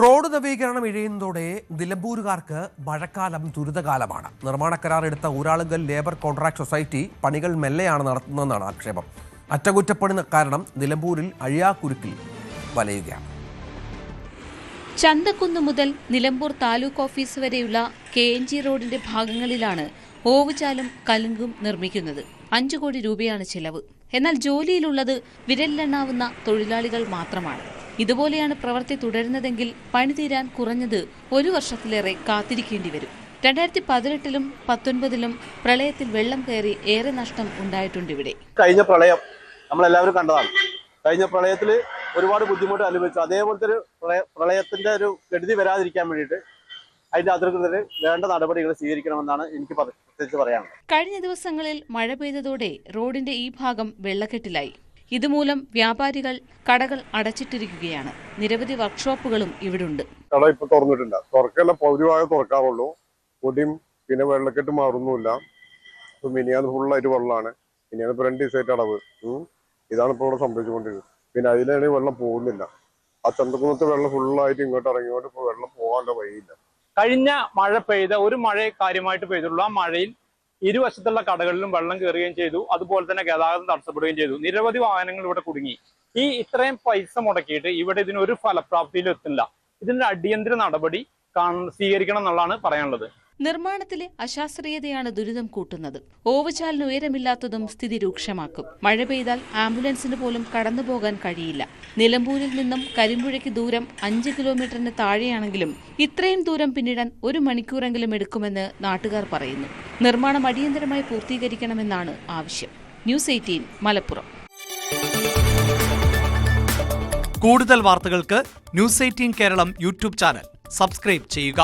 Road നവീകരണം ഇഴയുന്നതോടെ നിലമ്പൂരുകാർക്ക് മഴക്കാലം ദുരിതകാലമാണ്. നിർമ്മാണ കരാർ എടുത്ത ഊരാളുങ്കൽ ലേബർ കോൺട്രാക്ട് സൊസൈറ്റി പണികൾ മെല്ലെയാണ് നടത്തുന്നതെന്നാണ് ആക്ഷേപം. അറ്റകുറ്റപ്പണി കാരണം നിലമ്പൂരിൽ അഴിയാക്കുരുക്കിൽ വലയുകയാണ്. ചന്തക്കുന്ന് മുതൽ നിലമ്പൂർ താലൂക്ക് ഓഫീസ് വരെയുള്ള KNG റോഡിന്റെ ഭാഗങ്ങളിലാണ് ഓവുചാലും കലുങ്കും നിർമ്മിക്കുന്നത്. 5 കോടി രൂപയാണ് ചെലവ്. എന്നാൽ ജോലിയിലുള്ളത് വിരലിലെണ്ണാവുന്ന തൊഴിലാളികൾ മാത്രമാണ്. ഇതുപോലെയാണ് പ്രവൃത്തി തുടരുന്നതെങ്കിൽ പണി തീരാൻ കുറഞ്ഞത് 1 വർഷത്തിലേറെ കാത്തിരിക്കേണ്ടി വരും. 2018-ലും 2019-ലും പ്രളയത്തിൽ വെള്ളം കയറി ഏറെ നഷ്ടം ഉണ്ടായിട്ടുണ്ട് ഇവിടെ. കഴിഞ്ഞ പ്രളയം നമ്മളെല്ലാവരും കണ്ടതാണ്. കഴിഞ്ഞ പ്രളയത്തിൽ ഒരുപാട് ബുദ്ധിമുട്ട് അനുഭവിച്ചു. അതേപോലത്തെ ഒരു പ്രളയത്തിന്റെ ഒരു കെടുതി വരാതിരിക്കാൻ വേണ്ടിയിട്ട് അതിന്റെ അധികൃതർ വേണ്ട നടപടികൾ സ്വീകരിക്കണമെന്നാണ് എനിക്ക് പ്രത്യേകിച്ച് പറയാനുള്ളത്. കഴിഞ്ഞ ദിവസങ്ങളിൽ മഴ പെയ്തതോടെ റോഡിന്റെ ഈ ഭാഗം വെള്ളക്കെട്ടിലായി. ഇതുമൂലം വ്യാപാരികൾ കടകൾ അടച്ചിട്ടിരിക്കുകയാണ്. നിരവധി വർക്ക്ഷോപ്പുകളും ഇവിടുണ്ട്. കട ഇപ്പൊ തുറന്നിട്ടില്ല. തുറക്കല്ല, പൗരഭാഗം തുറക്കാറുള്ളൂ. പൊടിയും പിന്നെ വെള്ളക്കെട്ട് മാറുന്നില്ല. ഇപ്പൊ മിനിയാന്ന് ഫുള്ളായിട്ട് വെള്ളമാണ്. മിനിയാന്ന് ഇപ്പൊ 2 ദിവസമായിട്ട് അടവ്. ഇതാണ് ഇപ്പോൾ ഇവിടെ സംഭവിച്ചുകൊണ്ടിരിക്കുന്നത്. പിന്നെ അതിലാണെങ്കിൽ വെള്ളം പോകുന്നില്ല. ആ ചന്തക്കുന്നത്തെ വെള്ളം ഫുള്ളായിട്ട് ഇങ്ങോട്ട് ഇറങ്ങിയോണ്ട് ഇപ്പൊ വെള്ളം പോകാനുള്ള വഴിയില്ല. കഴിഞ്ഞ മഴ പെയ്ത ഒരു മഴ കാര്യമായിട്ട് പെയ്തുള്ളൂ. ആ മഴയിൽ ഇരുവശത്തുള്ള കടകളിലും വെള്ളം കയറുകയും ചെയ്തു. അതുപോലെ തന്നെ ഗതാഗതം തടസ്സപ്പെടുകയും ചെയ്തു. നിരവധി വാഹനങ്ങൾ ഇവിടെ കുടുങ്ങി. ഇത്രയും പൈസ മുടക്കിയിട്ട് ഇവിടെ ഇതിനൊരു ഫലപ്രാപ്തിയിലും എത്തില്ല. ഇതിന്റെ അടിയന്തര നടപടി സ്വീകരിക്കണം എന്നുള്ളതാണ് പറയാനുള്ളത്. നിർമ്മാണത്തിലെ അശാസ്ത്രീയതയാണ് ദുരിതം കൂട്ടുന്നത്. ഓവുചാലിന് ഉയരമില്ലാത്തതും സ്ഥിതി രൂക്ഷമാക്കും. മഴ പെയ്താൽ ആംബുലൻസിന് പോലും കടന്നുപോകാൻ കഴിയില്ല. നിലമ്പൂരിൽ നിന്നും കരിമ്പുഴയ്ക്ക് ദൂരം 5 കിലോമീറ്ററിന് താഴെയാണെങ്കിലും ഇത്രയും ദൂരം പിന്നിടാൻ 1 മണിക്കൂറെങ്കിലും എടുക്കുമെന്ന് നാട്ടുകാർ പറയുന്നു. നിർമ്മാണം അടിയന്തരമായി പൂർത്തീകരിക്കണമെന്നാണ് ആവശ്യം. ന്യൂസ് 18 മലപ്പുറം. കൂടുതൽ വാർത്തകൾക്ക് news 18 Keralam YouTube channel subscribe ചെയ്യുക.